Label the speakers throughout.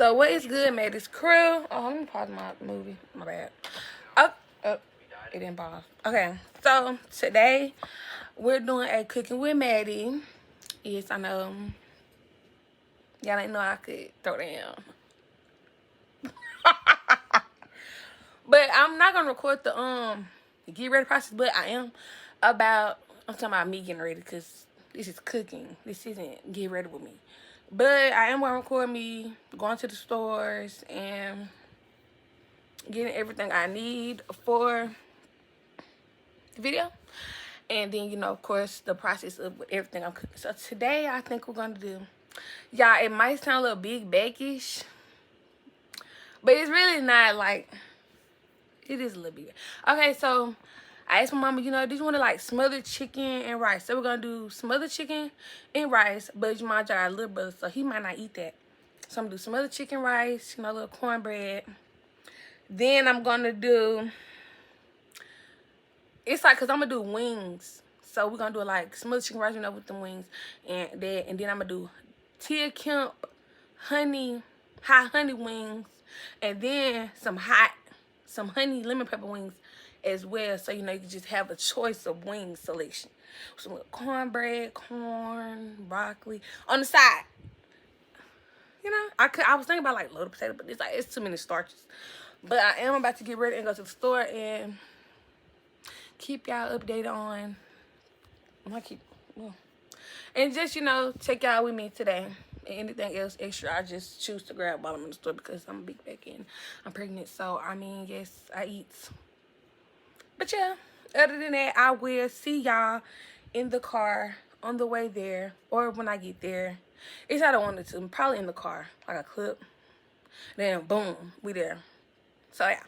Speaker 1: So what is good, Maddie's crew? Oh, let me pause my movie. My bad. Oh, it didn't pause. Okay, so today we're doing a cooking with Maddie. Yes, I know. Y'all didn't know I could throw down. But I'm not gonna record the get ready process, but I am I'm talking about me getting ready, because this is cooking. This isn't get ready with me. But I am gonna record me going to the stores and getting everything I need for the video. And then, you know, of course, the process of everything I'm cooking. So today, I think we're gonna do, y'all, it might sound a little big backish, but it's really not. Like, it is a little bit. Okay, so I asked my mama, you know, do you want to like smothered chicken and rice? So we're gonna do smothered chicken and rice, but you mind, y'all got a little brother, so he might not eat that. So I'm gonna do smothered chicken rice, you know, a little cornbread. Then I'm gonna do, it's like, cause I'm gonna do wings. So we're gonna do like smothered chicken rice, you know, with the wings and that. And then I'm gonna do Tia Kemp hot honey wings, and then some honey lemon pepper wings as well. So, you know, you can just have a choice of wing selection. Some little cornbread, corn, broccoli on the side. You know, I was thinking about like loaded potato, but it's too many starches. But I am about to get ready and go to the store and keep y'all updated on and just, you know, take y'all with me today. And anything else extra, I just choose to grab while I'm in the store, because I'm a big back and I'm pregnant. So I mean, yes, I eat. But yeah, other than that, I will see y'all in the car on the way there, or when I get there. It's how I wanted to. Probably in the car, like a clip. Then boom, we there. So yeah.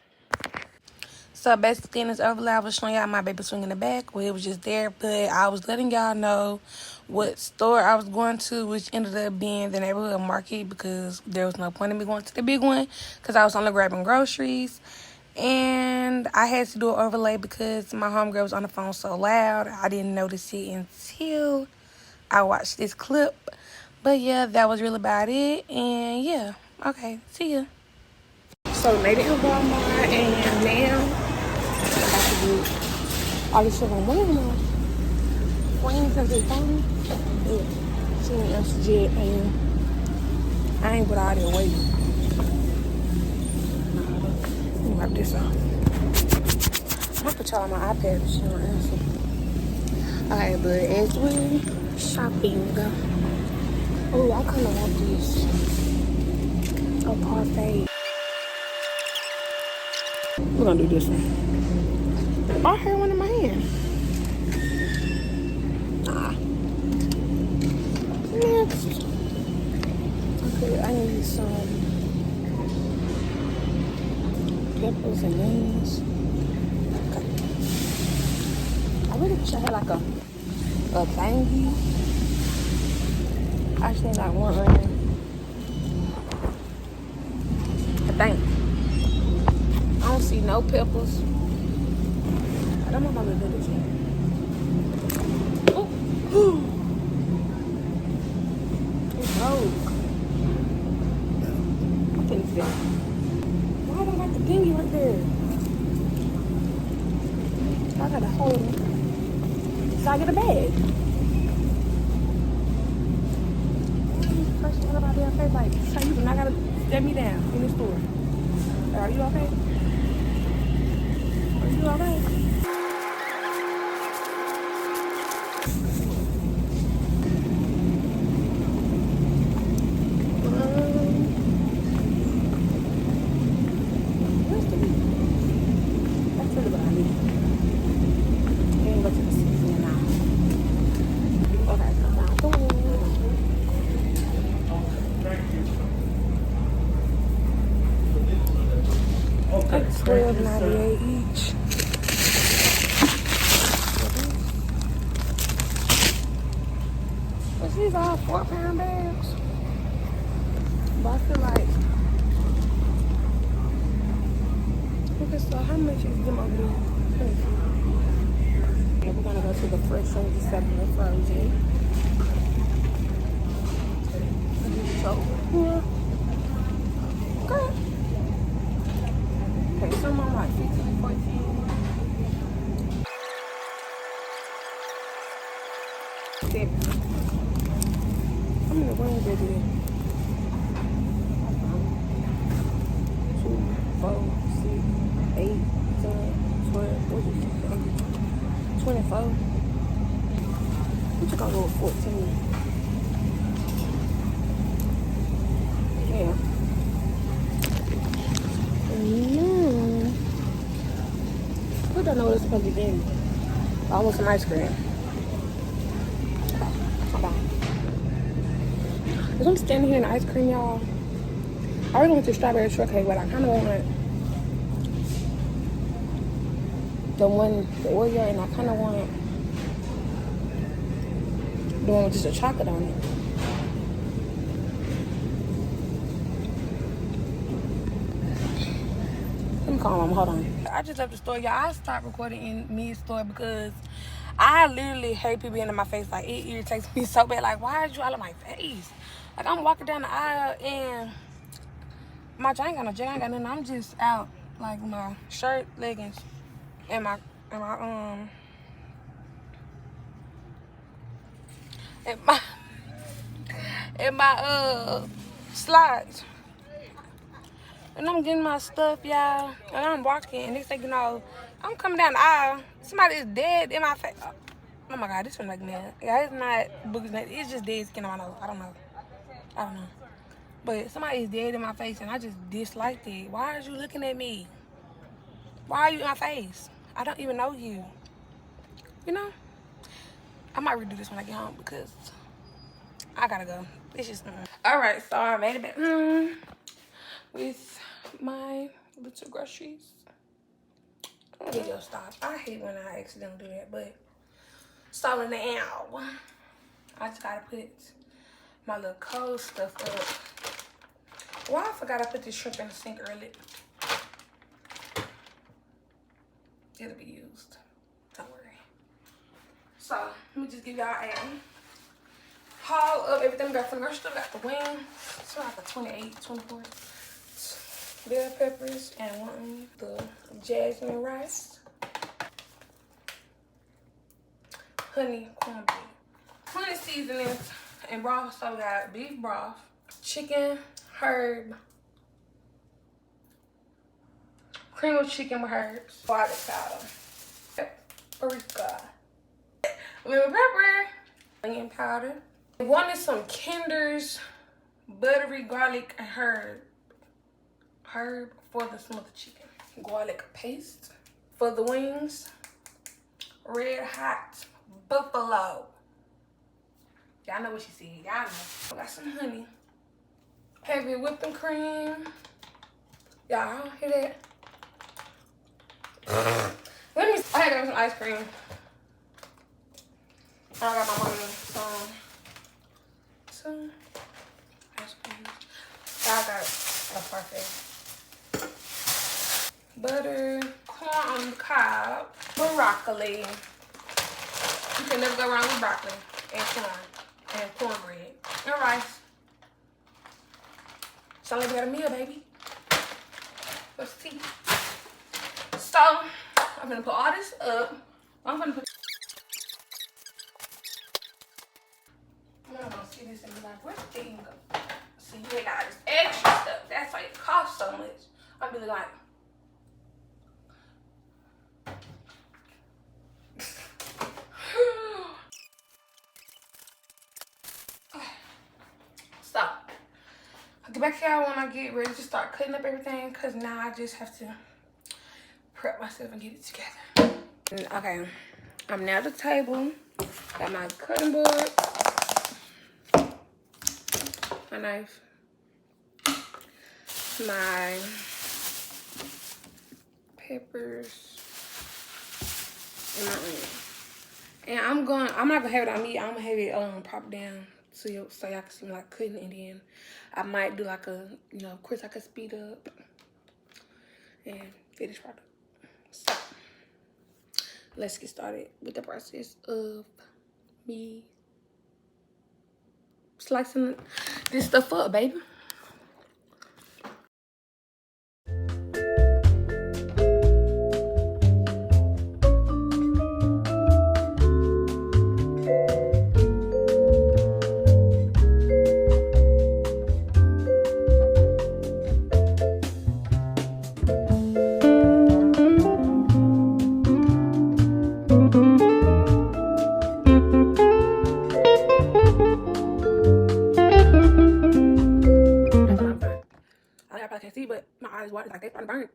Speaker 1: So basically in this overlay, I was showing y'all my baby swing in the back. Well, it was just there, but I was letting y'all know what store I was going to, which ended up being the neighborhood market, because there was no point in me going to the big one, because I was only grabbing groceries. And I had to do an overlay because my homegirl was on the phone so loud. I didn't notice it until I watched this clip. But yeah, that was really about it. And yeah, okay, see ya. So made it in Walmart, and now I'm about to do all this shit on Walmart. Wings and this phone. Yeah, she ain't answered yet, and I ain't with all that waiting. Let me wipe this off. I'm gonna put y'all on my iPad if she don't answer. Alright, but as we shopping, oh, I kinda want this. A parfait. We're gonna do this one. I heard one in my hand. Nah. Next. Okay, I need some peppers and onions. Okay. I really wish I had like a thingy. I just need like one onion. I think. I don't see no peppers. I don't know how to do this yet. Oh. It's rogue. I think it's there. Why do I got the dinghy right there? I gotta hold it. So I get a bag. First one about there, like, so you not gotta step me down in the store. Are you okay? Are you alright? Where's the meat? That's really what I need. And go to the season now. Okay, come down. It's $12.98 each. These are 4-pound bags. But I feel like, okay, so how much is them over there? And we're gonna go to the fresh ones instead of the frozen. So cool. good deal. 2, 4, 6, 8, 10, 12, 14, 24. I'm just gonna go with 14. Yeah. Who don't know what it's supposed to be getting? I want some ice cream. Hold on. As I'm standing here in the ice cream, y'all, I really want the strawberry shortcake, but I kind of want the Oreo, and I kind of want the one with just the chocolate on it. Let me call mom. Hold on. I just left the store, y'all. I stopped recording in mid-store because I literally hate people being in my face. Like, it irritates me so bad. Like, why are you all in my face? Like, I'm walking down the aisle and my jacket ain't got no jacket, I ain't got nothing. I'm just out, like, my shirt, leggings, and my slides. And I'm getting my stuff, y'all. And I'm walking, and next thing you know, I'm coming down the aisle. Somebody is dead in my face. Oh my God, this one like mad. Yeah, it's not boogers. It's just dead skin on my nose. I don't know. But somebody is dead in my face, and I just disliked it. Why are you looking at me? Why are you in my face? I don't even know you. You know? I might redo this when I get home because I gotta go. It's just all right. So I made it back with my little groceries. Video stop. I hate when I accidentally do that, but starting now, I just gotta put my little cold stuff up. Well, I forgot I put this shrimp in the sink earlier. It'll be used. Don't worry. So let me just give y'all a haul of everything we got from the grocery store. Got the wing. It's like a 28, 24. Bell peppers and one the jasmine rice. Honey cornbread. Honey seasonings and broth. So we got beef broth, chicken, herb, cream of chicken with herbs, garlic powder, paprika, lemon pepper, onion powder. I wanted some Kinder's buttery garlic and herb for the smothered chicken. Garlic paste for the wings. Red hot buffalo. Y'all know what she said. Y'all know. I got some honey. Heavy whipping cream. Y'all hear that? Let me. I had some ice cream. I got my mommy some ice cream. I got a parfait. Butter, corn on the cob, broccoli. You can never go wrong with broccoli and cornbread and rice. So we got a meal, baby. What's tea? So I'm gonna put all this up. I'm gonna see this and be like, where's the thing go? See, you ain't got this extra stuff. That's why it costs so much. I'll be like, so I'll get back to y'all when I get ready to start cutting up everything, because now I just have to prep myself and get it together. Okay, I'm now at the table. Got my cutting board, my knife, my peppers, and my onion. And I'm not gonna have it on me. I'm gonna have it propped down so y'all can see me like cutting, and then I might do like a, of course I could speed up and finish product. So let's get started with the process of me slicing this stuff up, baby. TV, but my eyes water like they starting to burn.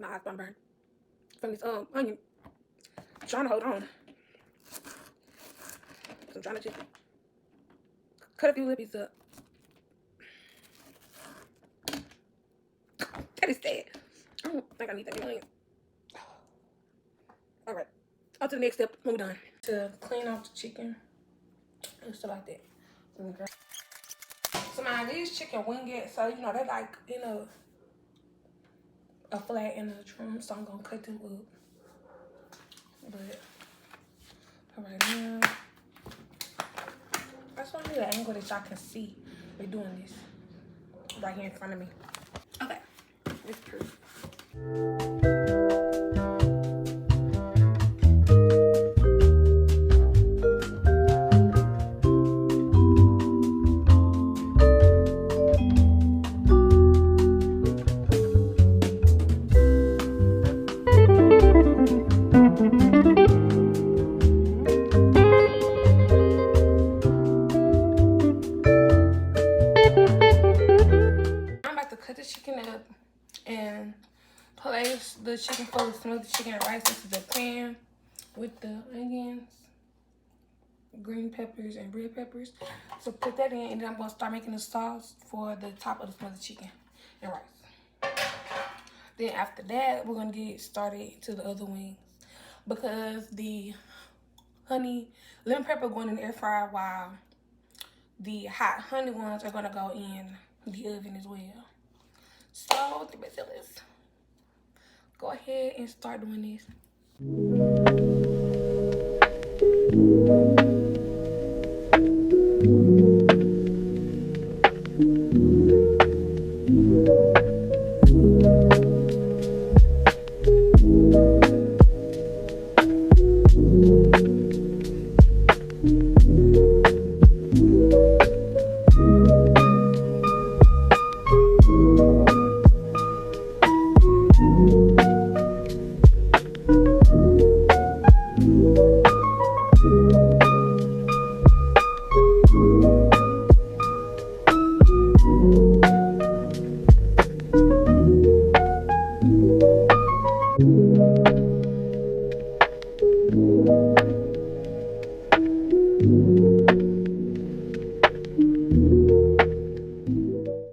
Speaker 1: My eyes starting to burn from this onion. I'm trying to hold on. I'm trying to just cut a few lippies up. That is sad. I don't think I need that many onions. Alright. On to the next step when we're done. To clean off the chicken and stuff like that. So now these chicken wingettes, so you know they're like in a flat in the trim, so I'm gonna cut them up. But alright now, I just want to do the angle that y'all can see we're doing this right here in front of me. Okay, it's true. And place the chicken full of smothered chicken rice into the pan with the onions, green peppers, and red peppers. So put that in, and then I'm gonna start making the sauce for the top of the smothered chicken and rice. Then after that, we're gonna get started to the other wings because the honey lemon pepper going in the air fryer while the hot honey ones are gonna go in the oven as well. So, let's go ahead and start doing this.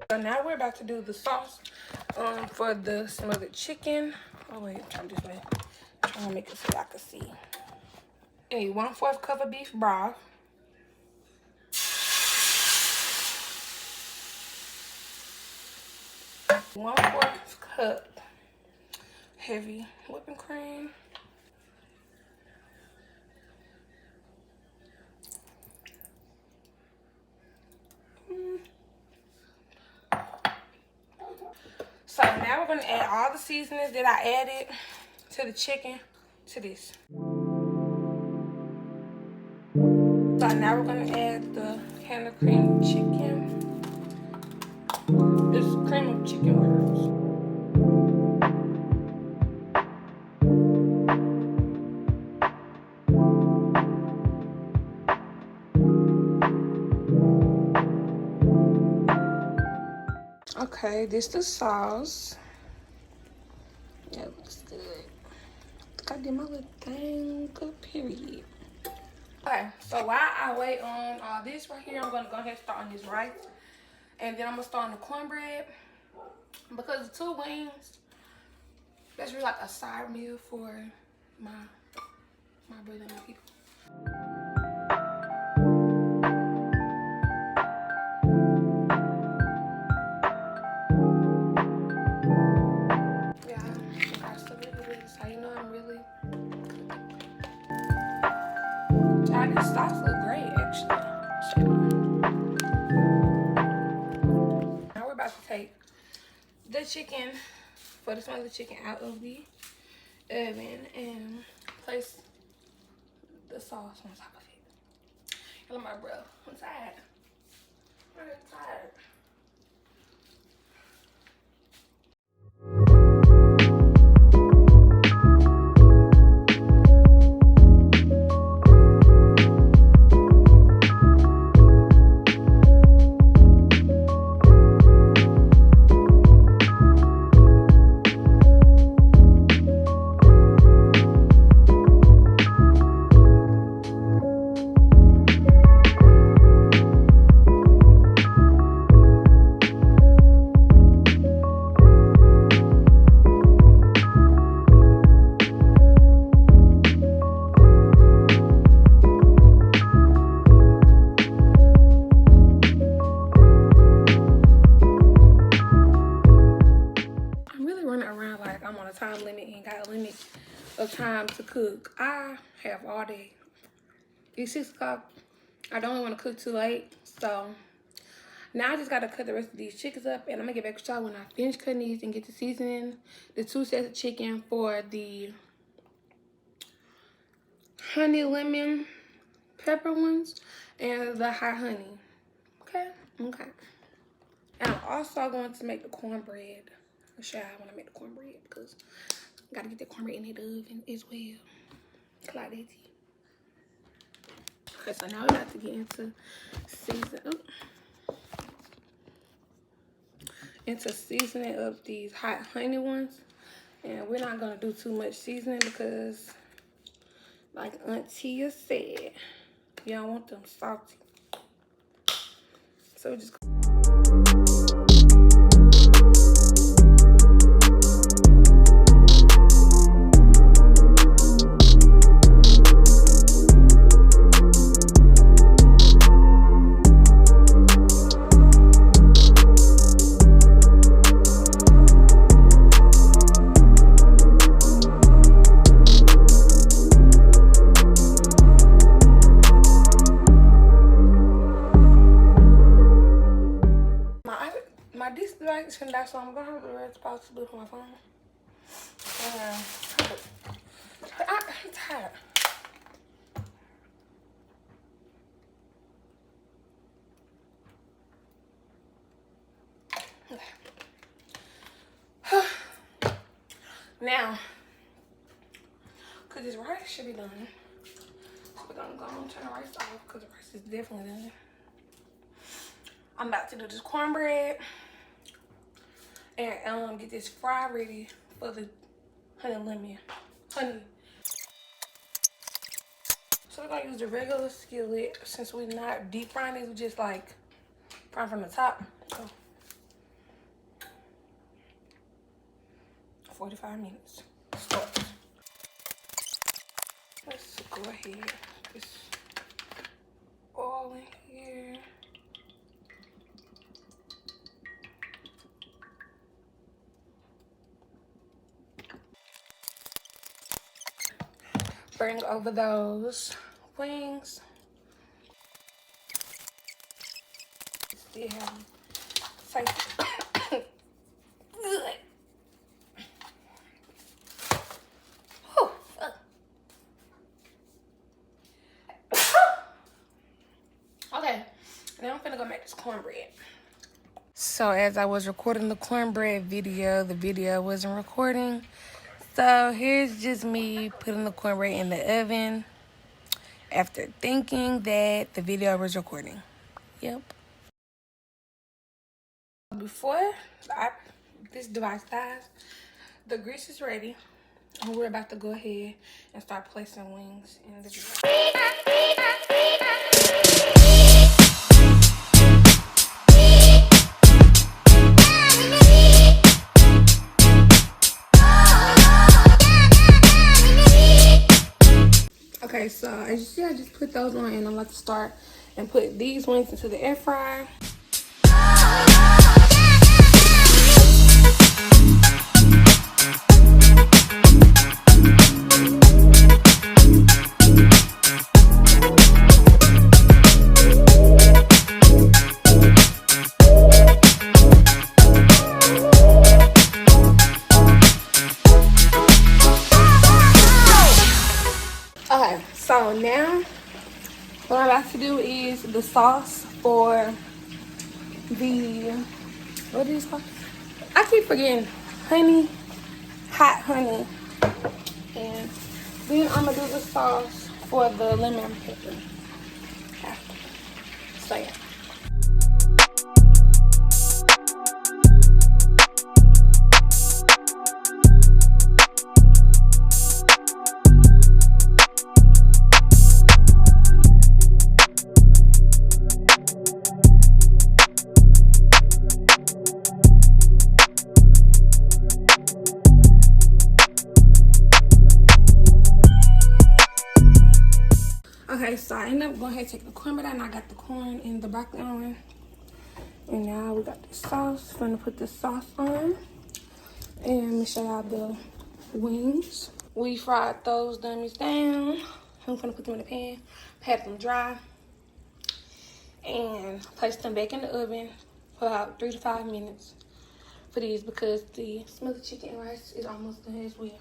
Speaker 1: So now we're about to do the sauce for the smothered chicken. Oh wait, turn this way. I'm trying to make it so y'all can see. A 1/4 cup of beef broth. One-fourth cup heavy whipping cream. So now we're gonna add all the seasonings that I added to the chicken to this. So now we're gonna add the can of cream chicken. This cream of chicken works. Okay, this is the sauce. Yeah, looks good. I did my little thing, good period. Okay, so while I wait on all this right here, I'm gonna go ahead and start on this rice. And then I'm gonna start on the cornbread. Because the 2 wings, that's really like a side meal for my brother and my people. This sauce look great, actually. Now we're about to take the chicken, for the smothered chicken, out of the oven and place the sauce on top of it. Hello, my bro. I'm tired. I'm tired. of time to cook. I have all day. It's 6 o'clock. I don't want to cook too late. So now I just got to cut the rest of these chickens up. And I'm going to get back with y'all when I finish cutting these and get the seasoning. The 2 sets of chicken for the honey lemon pepper ones. And the hot honey. Okay? Okay. And I'm also going to make the cornbread. I'll show you how I want to make the cornbread because I got to get the cornbread in the oven as well. Claudette. Okay, so now we got to get into seasoning of these hot honey ones. And we're not going to do too much seasoning because, like Auntie said, you don't want them salty. So we just... So I'm gonna have the rest possible for my phone. I'm tired. Okay. Now, cause this rice should be done. So we're gonna go and turn the rice off because the rice is definitely done. I'm about to do this cornbread. And get this fry ready for the honey. So we're gonna use the regular skillet since we're not deep frying these, we just like frying from the top. So 45 minutes. Start. Let's go ahead. Put this all in here. Bring over those wings. Still have them good. Okay, now I'm finna go make this cornbread. So as I was recording the cornbread video, the video wasn't recording. So here's just me putting the cornbread in the oven after thinking that the video was recording. Yep. Before this device dies, the grease is ready. And we're about to go ahead and start placing wings in the device. Okay, so as you see, I just put those on and I'm about to start and put these wings into the air fryer. Okay, so now what I'm about to do is the sauce for the, what is it called? I keep forgetting, hot honey. And then I'm gonna do the sauce for the lemon pepper. Okay. So yeah. Okay, so I ended up going ahead and take the cornbread out, and I got the corn and the broccoli on. And now we got the sauce. I'm gonna put the sauce on. And let me show y'all the wings. We fried those dummies down. I'm gonna put them in the pan, pat them dry, and place them back in the oven for about 3 to 5 minutes for these, because the smothered chicken rice is almost done as well.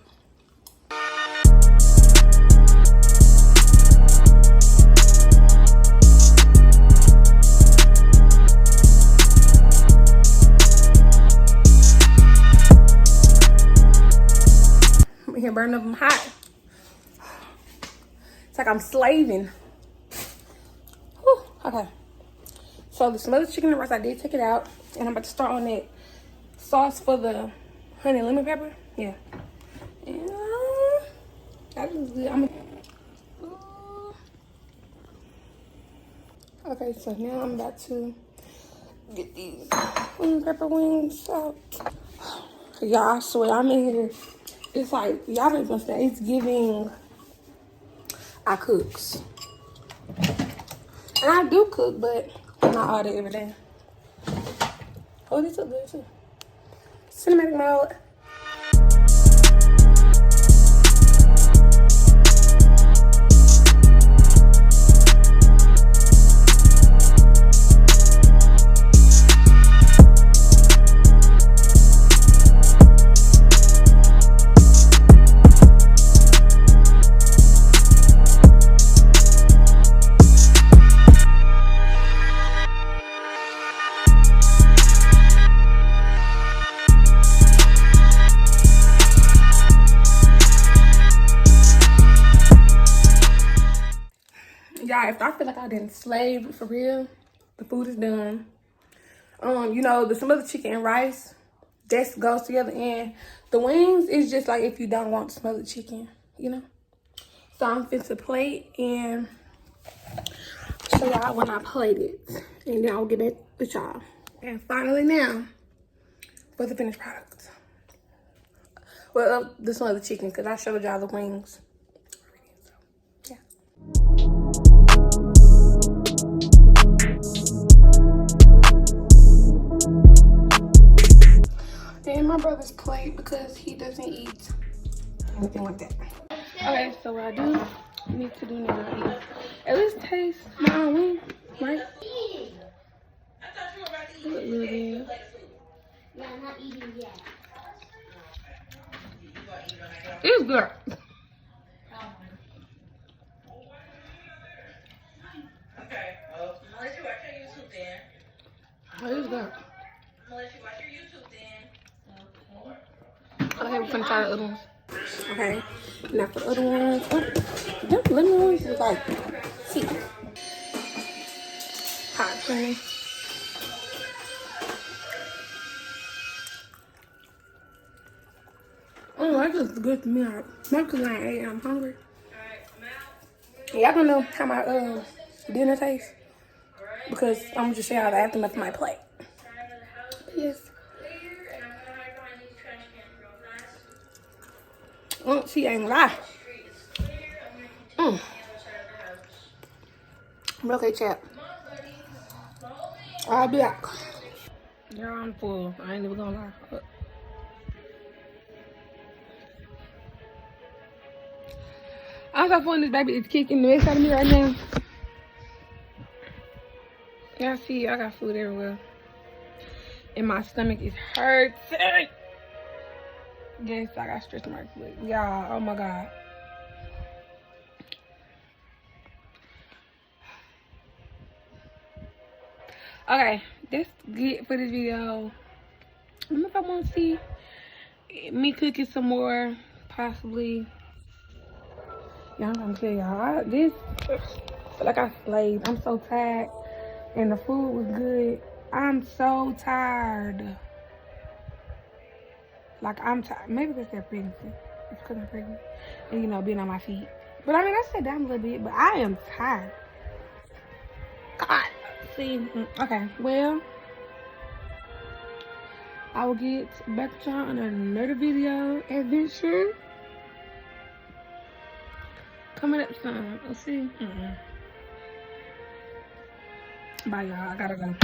Speaker 1: I'm here burning up them hot. It's like I'm slaving. Whew, okay. So the smothered chicken rice, I did take it out, and I'm about to start on that sauce for the honey lemon pepper. Yeah. And that looks good. Okay, so now I'm about to get these lemon pepper wings out. Y'all, I swear, I'm in here. It's like, y'all don't even understand. It's giving I cooks. And I do cook, but not all day every day. Oh, these look good too. Cinematic mode. Y'all, if I feel like I didn't slave for real, the food is done. You know, the smothered chicken and rice, that goes together, and the wings is just like if you don't want smothered chicken, you know. So I'm finna to plate and show y'all when I plate it, and then I'll get back with y'all. And finally now, for the finished product. Well, this one of the chicken, because I showed y'all the wings. So, yeah. And my brother's plate, because he doesn't eat anything like that. Okay, so what I do need to do now is at least taste my own wing, right?
Speaker 2: I thought you were about to eat.
Speaker 1: Look really good.
Speaker 2: Yeah, I'm not eating yet.
Speaker 1: It's good.
Speaker 2: Okay, well, I'm gonna let you watch your YouTube then.
Speaker 1: Oh, it's good.
Speaker 2: I'm gonna let you watch your YouTube then.
Speaker 1: Okay, we're gonna try the other ones. Okay, now for the other ones, them lemon ones is like, see, hot honey. Oh, that just good to me. Maybe because I ain't ate and I'm hungry. Y'all gonna know how my dinner tastes, because I'm gonna just show y'all the aftermath of my plate. Yes. Oh, she ain't lie. Okay, chat. I'll be back. Y'all, I'm full. I ain't even gonna lie. I'm so full, this baby is kicking the mess out of me right now. Y'all see, I got food everywhere. And my stomach is hurting. Yes, I got stretch marks. Y'all, oh my God. Okay, that's good for this video. I don't know if I want to see me cooking some more, possibly. Y'all, I'm gonna tell y'all, I feel like I slaved. I'm so tired, and the food was good. I'm so tired. Like, I'm tired. Maybe that's that pregnancy. It's because I'm pregnant, and you know, being on my feet. But I mean, I sat down a little bit, but I am tired. God, see, okay, well, I will get back to y'all on another video adventure coming up soon. Let's see. Bye, y'all. I gotta go.